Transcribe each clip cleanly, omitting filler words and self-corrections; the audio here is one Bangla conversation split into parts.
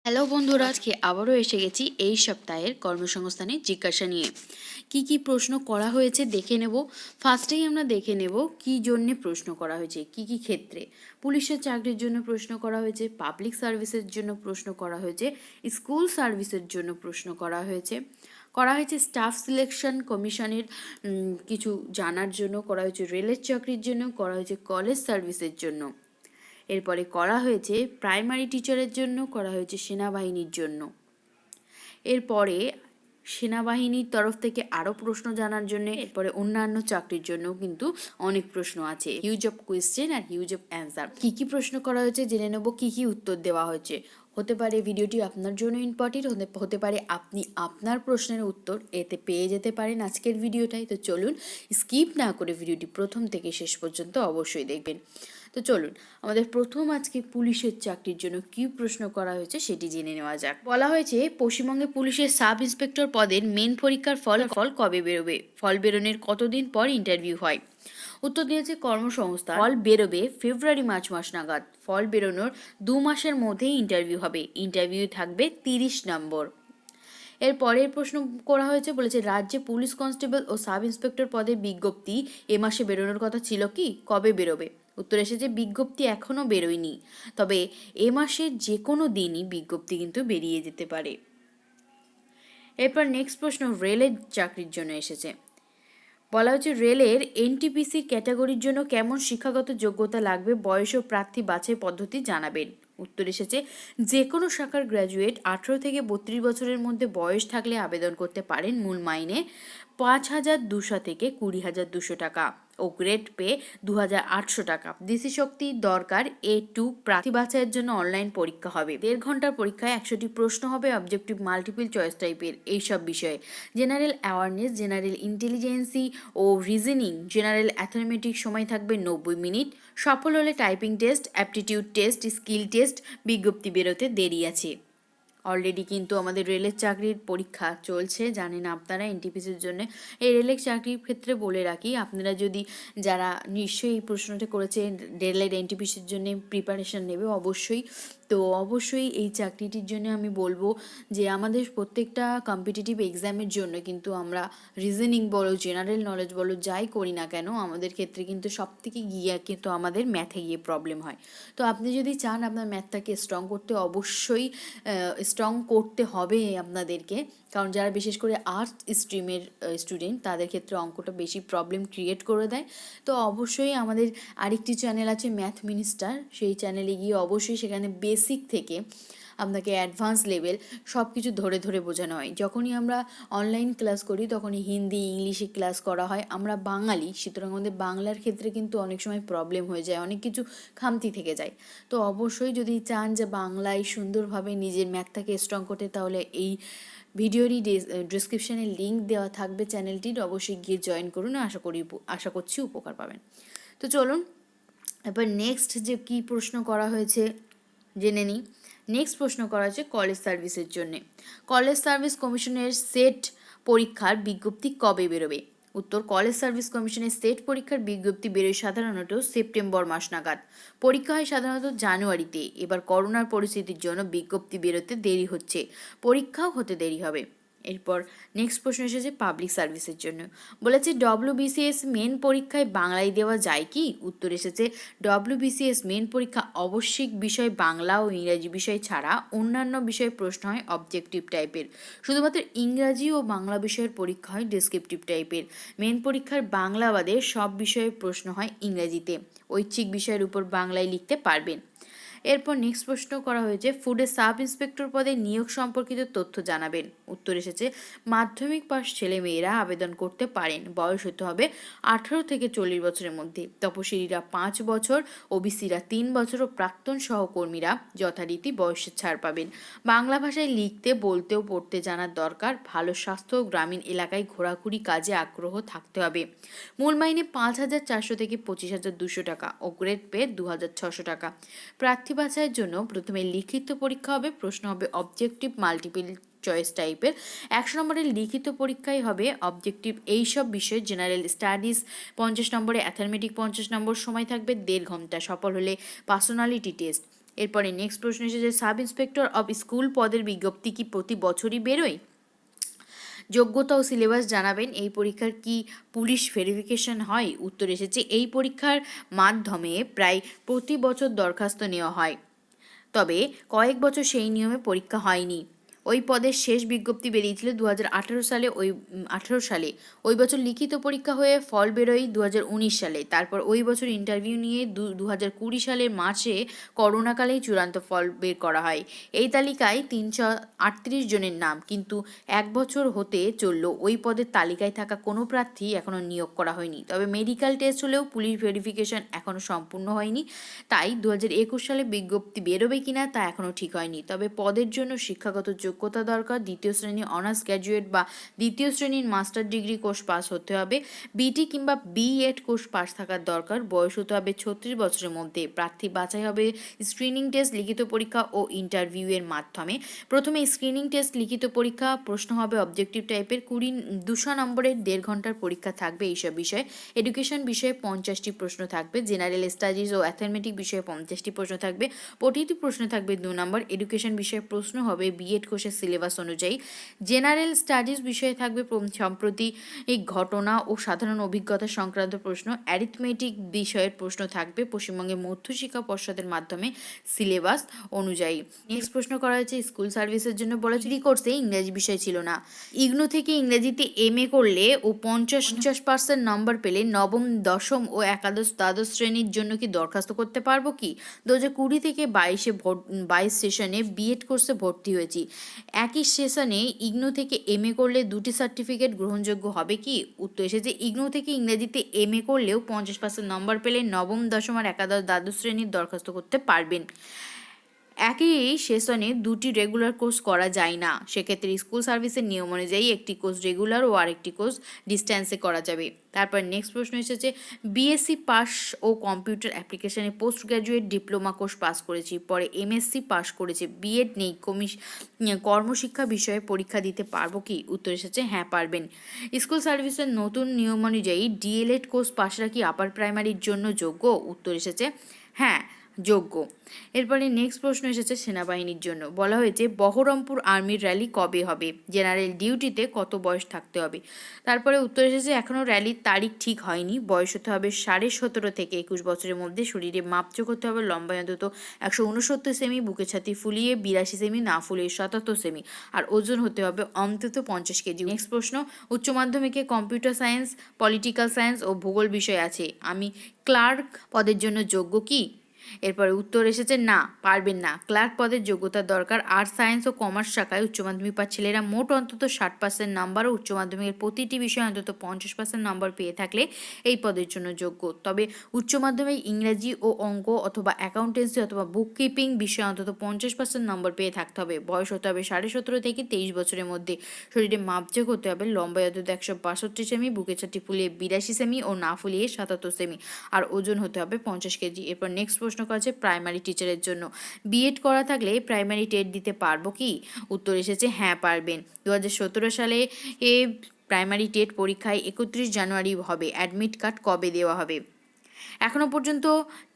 হ্যালো বন্ধুরা, আজকে আবারও এসে গেছি এই সপ্তাহের কর্মসংস্থানের জিজ্ঞাসা নিয়ে। কি কি প্রশ্ন করা হয়েছে দেখে নেব। ফার্স্টেই আমরা দেখে নেব কি জন্যে প্রশ্ন করা হয়েছে, কি কি ক্ষেত্রে। পুলিশের চাকরির জন্য প্রশ্ন করা হয়েছে, পাবলিক সার্ভিসের জন্য প্রশ্ন করা হয়েছে, স্কুল সার্ভিসের জন্য প্রশ্ন করা হয়েছে স্টাফ সিলেকশন কমিশনের কিছু জানার জন্য করা হয়েছে, রেলের চাকরির জন্য করা হয়েছে, কলেজ সার্ভিসের জন্য। এরপরে করা হয়েছে প্রাইমারি টিচারের জন্য, করা হয়েছে সেনাবাহিনীর জন্য। এরপরে সেনাবাহিনীর তরফ থেকে আরও প্রশ্ন জানার জন্য, এরপরে অন্যান্য চাকরির জন্য কিন্তু অনেক প্রশ্ন আছে, হিউজ অফ কোয়েশ্চেন আর হিউজ অফ অ্যান্সার। কী কী প্রশ্ন করা হয়েছে জেনে নেব, কী কী উত্তর দেওয়া হয়েছে। হতে পারে ভিডিওটি আপনার জন্য ইম্পর্টেন্ট, হতে পারে আপনি আপনার প্রশ্নের উত্তর এতে পেয়ে যেতে পারেন আজকের ভিডিওটাই। তো চলুন স্কিপ না করে ভিডিওটি প্রথম থেকে শেষ পর্যন্ত অবশ্যই দেখবেন। তো চলুন আমাদের প্রথম আজকে পুলিশের চাকরির জন্য কী প্রশ্ন করা হয়েছে সেটি জেনে নেওয়া যাক। বলা হয়েছে পশ্চিমবঙ্গে পুলিশের সাব ইন্সপেক্টর পদের মেন পরীক্ষার ফল কবে বেরোবে, ফল বেরোনোর কতদিন পর ইন্টারভিউ হয়। উত্তর দিয়েছে কর্মসংস্থান, ফল বেরোবে ফেব্রুয়ারি মার্চ মাস নাগাদ, ফল বেরোনোর 2 মাসের মধ্যেই ইন্টারভিউ হবে, ইন্টারভিউ থাকবে 30 নম্বর। এর পরের প্রশ্ন করা হয়েছে, বলেছে রাজ্যে পুলিশ কনস্টেবল ও সাব ইন্সপেক্টর পদের বিজ্ঞপ্তি এ মাসে বেরোনোর কথা ছিল কি, কবে বেরোবে। উত্তর এসেছে বিজ্ঞপ্তি এখনও বেরোয়নি, তবে এ মাসের যে কোনো দিনই বিজ্ঞপ্তি কিন্তু বেরিয়ে যেতে পারে। এরপর নেক্সট প্রশ্ন রেলের চাকরির জন্য এসেছে। বলা হচ্ছে রেলের এনটিপিসির ক্যাটাগরির জন্য কেমন শিক্ষাগত যোগ্যতা লাগবে, বয়স ও প্রার্থী বাছাই পদ্ধতি জানাবেন। উত্তর এসেছে যে কোনো শাখার গ্র্যাজুয়েট 18 থেকে 32 বছরের মধ্যে বয়স থাকলে আবেদন করতে পারেন। মূল মাইনে 5,200 থেকে 20,200 টাকা ও গ্রেড পে 2,800 টাকা। দৃষ্টিশক্তি দরকার A2। প্রার্থী বাছাইয়ের জন্য অনলাইন পরীক্ষা হবে, 1.5 ঘন্টার পরীক্ষায় 100টি প্রশ্ন হবে, অবজেক্টিভ মাল্টিপল চয়েস টাইপের এইসব বিষয়ে। জেনারেল অ্যাওয়ারনেস, জেনারেল ইন্টেলিজেন্সি ও রিজনিং, জেনারেল অ্যাথমেটিক সময় থাকবে 90 মিনিট। সফল হলে typing test, aptitude test, skill test. বিজ্ঞপ্তি বেরোতে দেরি আছে। অলরেডি কিন্তু আমাদের রেলের চাকরির পরীক্ষা চলছে, জানেন আপনারা এনটিপিসির জন্য। এই রেলের চাকরির ক্ষেত্রে বলে রাখি, আপনারা যদি যারা নিশ্চয়ই এই প্রশ্নটা করেছেন রেলের এনটিপিসির জন্য প্রিপারেশন নেবে অবশ্যই, তো অবশ্যই এই চাকরিটির জন্য আমি বলবো যে আমাদের প্রত্যেকটা কম্পিটিটিভ এক্সামের জন্য কিন্তু আমরা রিজনিং বলো, জেনারেল নলেজ বলো, যাই করি না কেন আমাদের ক্ষেত্রে কিন্তু সব থেকে গিয়ে কিন্তু আমাদের ম্যাথে গিয়ে প্রবলেম হয়। তো আপনি যদি চান আপনার ম্যাথটাকে স্ট্রং করতে, অবশ্যই স্ট্রং করতে হবে আপনাদেরকে, কারণ যারা বিশেষ করে আর্টস স্ট্রিমের স্টুডেন্ট তাদের ক্ষেত্রে অঙ্কটা বেশি প্রবলেম ক্রিয়েট করে দেয়। তো অবশ্যই আমাদের আরেকটি চ্যানেল আছে ম্যাথ মিনিস্টার, সেই চ্যানেলে গিয়ে অবশ্যই সেখানে বেসিক থেকে আপনাকে অ্যাডভান্স লেভেল সব কিছু ধরে ধরে বোঝানো হয়। যখনই আমরা অনলাইন ক্লাস করি তখনই হিন্দি ইংলিশে ক্লাস করা হয়। আমরা বাঙালি, সুতরাং আমাদের বাংলার ক্ষেত্রে কিন্তু অনেক সময় প্রবলেম হয়ে যায়, অনেক কিছু খামতি থেকে যায়। তো অবশ্যই যদি চান যে বাংলায় সুন্দরভাবে নিজের ম্যাথটাকে স্ট্রং করতে, তাহলে এই ভিডিওরই ডিসক্রিপশানে লিঙ্ক দেওয়া থাকবে চ্যানেলটির, অবশ্যই গিয়ে জয়েন করুন। আশা করছি উপকার পাবেন। তো চলুন এবার নেক্সট যে কী প্রশ্ন করা হয়েছে জেনে নিই। নেক্সট প্রশ্ন করা হয়েছে কলেজ সার্ভিসের জন্যে। কলেজ সার্ভিস কমিশনের সেট পরীক্ষার বিজ্ঞপ্তি কবে বেরোবে। উত্তর কলেজ সার্ভিস কমিশনের সেট পরীক্ষার বিজ্ঞপ্তি বেরোয় সাধারণত সেপ্টেম্বর মাস নাগাদ, পরীক্ষা হয় সাধারণত জানুয়ারিতে। এবার করোনার পরিস্থিতির জন্য বিজ্ঞপ্তি বেরোতে দেরি হচ্ছে, পরীক্ষাও হতে দেরি হবে। এরপর নেক্সট প্রশ্ন এসেছে পাবলিক সার্ভিসের জন্য। বলেছে ডব্লিউবিসিএস মেন পরীক্ষায় বাংলায় দেওয়া যায় কি। উত্তর এসেছে ডব্লিউবিসিএস মেন পরীক্ষা আবশ্যিক বিষয় বাংলা ও ইংরাজি বিষয় ছাড়া অন্যান্য বিষয়ে প্রশ্ন হয় অবজেক্টিভ টাইপের। শুধুমাত্র ইংরাজি ও বাংলা বিষয়ের পরীক্ষা হয় ডেসক্রিপটিভ টাইপের। মেন পরীক্ষার বাংলা বাদে সব বিষয়ের প্রশ্ন হয় ইংরেজিতে। ঐচ্ছিক বিষয়ের উপর বাংলায় লিখতে পারবেন। এরপর নেক্সট প্রশ্ন করা হয়েছে ফুডের সাব ইন্সপেক্টর পদে নিয়োগ সম্পর্কিত তথ্য জানাবেন। উত্তর এসেছে মাধ্যমিক পাস ছেলে মেয়েরা আবেদন করতে পারেন, বয়স হতে হবে 18 থেকে 40 বছরের মধ্যে। তপশিলীরা 5 বছর, ওবিসিরা 3 বছর ও প্রাক্তন সহকর্মীরা যথারীতি বয়সের ছাড় পাবেন। বাংলা ভাষায় লিখতে বলতে ও পড়তে জানার দরকার, ভালো স্বাস্থ্য ও গ্রামীণ এলাকায় ঘোরাঘুরি কাজে আগ্রহ থাকতে হবে। মূল মাইনে 5,400 থেকে 25,200 টাকা ও গ্রেড পে 2,600 টাকা। প্রার্থী বাছাইয়ের জন্য প্রথমে লিখিত পরীক্ষা হবে, প্রশ্ন হবে অবজেক্টিভ মাল্টিপল চয়েস টাইপের। 100 নম্বরের লিখিত পরীক্ষাই হবে অবজেক্টিভ এইসব বিষয়ে, জেনারেল স্টাডিজ 50 নম্বরে, অ্যাথমেটিক 50 নম্বর, সময় থাকবে 1.5 ঘন্টা। সফল হলে পার্সোনালিটি টেস্ট। এরপরে নেক্সট প্রশ্ন এসেছে, সাব ইন্সপেক্টর অফ স্কুল পদের বিজ্ঞপ্তি কি প্রতি বছরই বেরোয়? যোগ্যতা ও সিলেবাস জানাবেন। এই পরীক্ষার কি পুলিশ ভেরিফিকেশন হয়? উত্তর এসেছে, এই পরীক্ষার মাধ্যমে প্রায় প্রতি বছর দরখাস্ত নেওয়া হয়, তবে কয়েক বছর সেই নিয়মে পরীক্ষা হয়নি। ওই পদের শেষ বিজ্ঞপ্তি বেরিয়েছিল 2018 সালে। 18 সালে ওই বছর লিখিত পরীক্ষা হয়ে ফল বেরোয় 2019 সালে। তারপর ওই বছর ইন্টারভিউ নিয়ে 2020 সালের মার্চে করোনাকালেই চূড়ান্ত ফল বের করা হয়। এই তালিকায় 338 জনের নাম, কিন্তু এক বছর হতে চলল ওই পদের তালিকায় থাকা কোনো প্রার্থী এখনও নিয়োগ করা হয়নি। তবে মেডিকেল টেস্ট হলেও পুলিশ ভেরিফিকেশন এখনও সম্পূর্ণ হয়নি, তাই 2021 সালে বিজ্ঞপ্তি বেরোবে কিনা তা এখনও ঠিক হয়নি। তবে পদের জন্য শিক্ষাগত যোগ্যতা দরকার। 2য় শ্রেণী অনার্স গ্র্যাজুয়েট বা 2য় শ্রেণীর মাস্টার ডিগ্রি কোর্স পাস হতে হবে। বিটি কিংবা বিএড কোর্স পাস থাকার দরকার। বয়স হতে হবে 36 বছরের মধ্যে। প্রার্থী বাছাই হবে স্ক্রিনিং টেস্ট, লিখিত পরীক্ষা ও ইন্টারভিউ এর মাধ্যমে। প্রথমে স্ক্রিনিং টেস্ট, লিখিত পরীক্ষা, প্রশ্ন হবে অবজেক্টিভ টাইপের। 200 নম্বরের 1.5 ঘন্টার পরীক্ষা থাকবে এইসব বিষয়ে। এডুকেশন বিষয়ে 50টি প্রশ্ন থাকবে। জেনারেল স্টাডিজ ও অ্যাথমেটিক বিষয়ে 50টি প্রশ্ন থাকবে। প্রতিটি প্রশ্ন থাকবে 2 নম্বর। এডুকেশন বিষয়ে প্রশ্ন হবে বিএড কোর্সের সিলেবাস অনুযায়ী। জেনারেল স্টাডিজ বিষয়ে থাকবে সাম্প্রতিক ঘটনা ও সাধারণ অভিজ্ঞতা সংক্রান্ত প্রশ্ন। অ্যারিথমেটিক বিষয়ের প্রশ্ন থাকবে পশ্চিমবঙ্গের মধ্যশিক্ষা পর্ষদের মাধ্যমে সিলেবাস অনুযায়ী। নেক্সট প্রশ্ন করা হয়েছে স্কুল সার্ভিসের জন্য বলেছে কোর্সে ইংরেজি বিষয় ছিল না। ইগনু থেকে ইংরেজিতে এমএ করলে ও 50% নম্বর পেলে নবম, দশম ও একাদশ, দ্বাদশ শ্রেণীর জন্য কি দরখাস্ত করতে পারবো কি? 2020 থেকে 22 সেশনে বিএড কোর্সে ভর্তি হয়েছি। একই সেশনে ইগনু থেকে এমএ করলে দুটি সার্টিফিকেট গ্রহণযোগ্য হবে কি? উত্তর এসেছে, ইগনু থেকে ইংরেজিতে এমএ করলেও 50% নম্বর পেলে নবম, দশম আর একাদশ, দ্বাদশ শ্রেণীর দরখাস্ত করতে পারবেন। একই সেশনে দুটি রেগুলার কোর্স করা যায় না। সেক্ষেত্রে স্কুল সার্ভিসের নিয়ম অনুযায়ী একটি কোর্স রেগুলার ও আরেকটি কোর্স ডিস্ট্যান্সে করা যাবে। তারপর নেক্সট প্রশ্ন এসেছে, বিএসসি পাস ও কম্পিউটার অ্যাপ্লিকেশনে post graduate diploma course pass করেছি, পরে এমএসসি পাস করেছে, বিএড নেই, কর্মশিক্ষা বিষয়ে পরীক্ষা দিতে পারবো কি? উত্তর এসেছে, হ্যাঁ পারবেন। স্কুল সার্ভিসের নতুন নিয়ম অনুযায়ী ডিএলএড কোর্স পাসরা কি আপার প্রাইমারির জন্য যোগ্য? উত্তর এসেছে, হ্যাঁ যোগ্য। এরপরে নেক্সট প্রশ্ন এসেছে সেনাবাহিনীর জন্য। বলা হয়েছে বহরমপুর আর্মির র্যালি কবে হবে? জেনারেল ডিউটিতে কত বয়স থাকতে হবে? তারপরে উত্তর এসেছে, এখনও র্যালির তারিখ ঠিক হয়নি। বয়স হতে হবে 17.5 থেকে 21 বছরের মধ্যে। শরীরে মাপযোগ হতে হবে লম্বায় অন্তত 169 সেমি, বুকে ছাতি ফুলিয়ে 82 সেমি, না ফুলিয়ে 77 সেমি, আর ওজন হতে হবে অন্তত 50 কেজি। নেক্সট প্রশ্ন, উচ্চ মাধ্যমিকে কম্পিউটার সায়েন্স, পলিটিক্যাল সায়েন্স ও ভূগোল বিষয় আছে, আমি ক্লার্ক পদের জন্য যোগ্য কি? এরপরে উত্তর এসেছে, না পারবেন না। ক্লার্ক পদের যোগ্যতা দরকার। আর্টস, সায়েন্স ও কমার্স শাখায় উচ্চ মাধ্যমিক পাওয়া ছেলেরা মোট অন্তত 60% নাম্বার ও উচ্চ মাধ্যমিকের প্রতিটি বিষয়ে অন্তত 50% নাম্বার পেয়ে থাকলে এই পদের জন্য যোগ্য। তবে উচ্চ মাধ্যমিক ইংরাজি ও অঙ্ক অথবা অ্যাকাউন্টেন্সি অথবা বুক কিপিং বিষয়ে অন্তত 50% নম্বর পেয়ে থাকতে হবে। বয়স হতে হবে 17.5 থেকে 23 বছরের মধ্যে। শরীরে মাপযোগ হতে হবে লম্বায় অন্তত 162 সেমি, বুকে ছাতি ফুলিয়ে 82 সেমি ও না ফুলিয়ে 77 সেমি, আর ওজন হতে হবে 50 কেজি। এরপর নেক্সট প্রশ্ন করা আছে প্রাইমারি টিচারের জন্য। বিএড করা থাকলে প্রাইমারি টেট দিতে পারবো কি? উত্তর এসেছে, হ্যাঁ পারবেন। 2017 সালে প্রাইমারি টেট পরীক্ষায় 31 জানুয়ারি হবে। অ্যাডমিট কার্ড কবে দেওয়া হবে? এখনও পর্যন্ত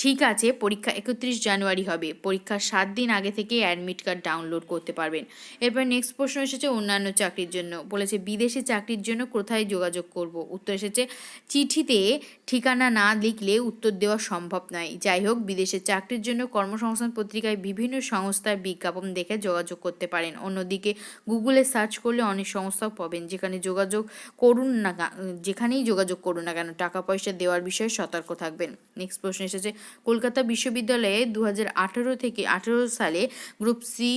ঠিক আছে, পরীক্ষা 31 জানুয়ারি হবে। পরীক্ষার 7 দিন আগে থেকে অ্যাডমিট কার্ড ডাউনলোড করতে পারবেন। এরপর নেক্সট প্রশ্ন এসেছে অন্যান্য চাকরির জন্য। বলেছে বিদেশি চাকরির জন্য কোথায় যোগাযোগ করব? উত্তর এসেছে, চিঠিতে ঠিকানা না লিখলে উত্তর দেওয়া সম্ভব নয়। যাই হোক, বিদেশের চাকরির জন্য কর্মসংস্থান পত্রিকায় বিভিন্ন সংস্থার বিজ্ঞাপন দেখে যোগাযোগ করতে পারেন। অন্যদিকে গুগলে সার্চ করলে অনেক সংস্থাও পাবেন, যেখানেই যোগাযোগ করুন না কেন টাকা পয়সা দেওয়ার বিষয়ে সতর্ক থাকবেন। নেক্সট প্রশ্ন এসেছে, কলকাতা বিশ্ববিদ্যালয়ে 2018 সালে গ্রুপ সি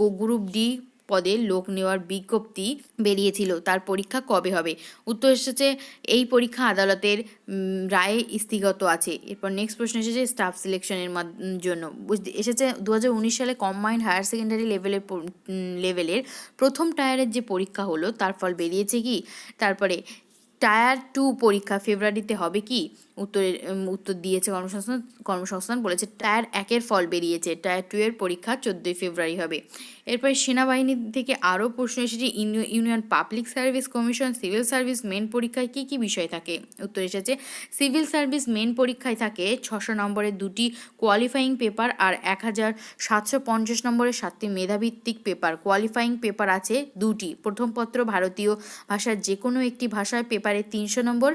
ও গ্রুপ ডি পদে লোক নেওয়ার বিজ্ঞপ্তি বেরিয়েছিল, তার পরীক্ষা কবে হবে? উত্তর এসেছে, এই পরীক্ষা আদালতের রায়ে স্থগিত আছে। এরপর নেক্সট প্রশ্ন এসেছে স্টাফ সিলেকশনের জন্য। এসেছে 2019 সালে কম্বাইন্ড হায়ার সেকেন্ডারি লেভেলের প্রথম টায়ারের যে পরীক্ষা হলো তার ফল বেরিয়েছে কি? তারপরে টায়ার 2 পরীক্ষা ফেব্রুয়ারিতে হবে কি? উত্তর দিয়েছে কর্মসংস্থান বলেছে টায়ার 1-এর ফল বেরিয়েছে, টায়ার 2 এর পরীক্ষা 14ই ফেব্রুয়ারি হবে। এরপরে সেনাবাহিনী থেকে আরও প্রশ্ন এসেছে union public service commission civil service main পরীক্ষায় কী কী বিষয় থাকে। উত্তর এসেছে সিভিল সার্ভিস মেন পরীক্ষায় থাকে 600 নম্বরের 2টি কোয়ালিফাইং পেপার আর 1750 নম্বরের 7টি মেধাভিত্তিক পেপার। কোয়ালিফাইং পেপার আছে 2টি, প্রথম পত্র ভারতীয় ভাষার যে কোনো একটি ভাষায় পেপারে 300 নম্বর,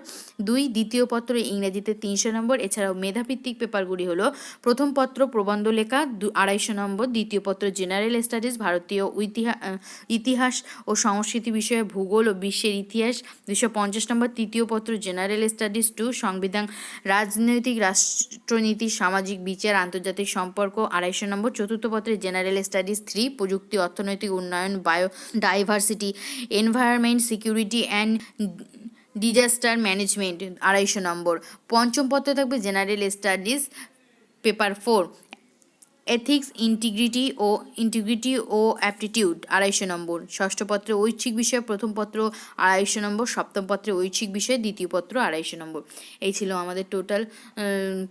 2 দ্বিতীয় পত্র ইংরেজিতে 300 নম্বর। এছাড়াও মেধাভিত্তিক পেপারগুলি হলো প্রথম পত্র প্রবন্ধ লেখা 250 নম্বর, দ্বিতীয় পত্র জেনারেল স্টাডিজ ভারতীয় ইতিহাস ও সংস্কৃতি বিষয়ে, ভূগোল ও বিশ্বের ইতিহাস 250 নম্বর, তৃতীয় পত্র জেনারেল স্টাডিজ 2 সংবিধান রাজনৈতিক রাষ্ট্রনীতি সামাজিক বিচার আন্তর্জাতিক সম্পর্ক 250 নম্বর, চতুর্থ পত্রে জেনারেল স্টাডিজ 3 প্রযুক্তি অর্থনৈতিক উন্নয়ন biodiversity environment security and disaster management 250 নম্বর, পঞ্চম পত্রে থাকবে general studies paper 4 ethics integrity ও অ্যাপটিটিউড 250 নম্বর, ষষ্ঠ পত্রে ঐচ্ছিক বিষয় প্রথম পত্র 250 নম্বর, সপ্তম পত্রে ঐচ্ছিক বিষয় দ্বিতীয় পত্র 250 নম্বর। এই ছিল আমাদের টোটাল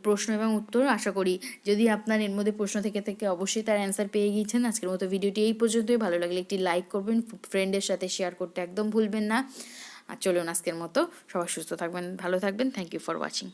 প্রশ্ন এবং উত্তর। আশা করি যদি আপনার এর মধ্যে প্রশ্ন থেকে অবশ্যই তার অ্যান্সার পেয়ে গিয়েছেন। আজকের মতো ভিডিওটি এই পর্যন্তই। ভালো লাগলে একটি লাইক করবেন, ফ্রেন্ডের সাথে শেয়ার করতে একদম ভুলবেন না। আর চলুন আজকের মতো সবাই সুস্থ থাকবেন, ভালো থাকবেন। Thank you for watching.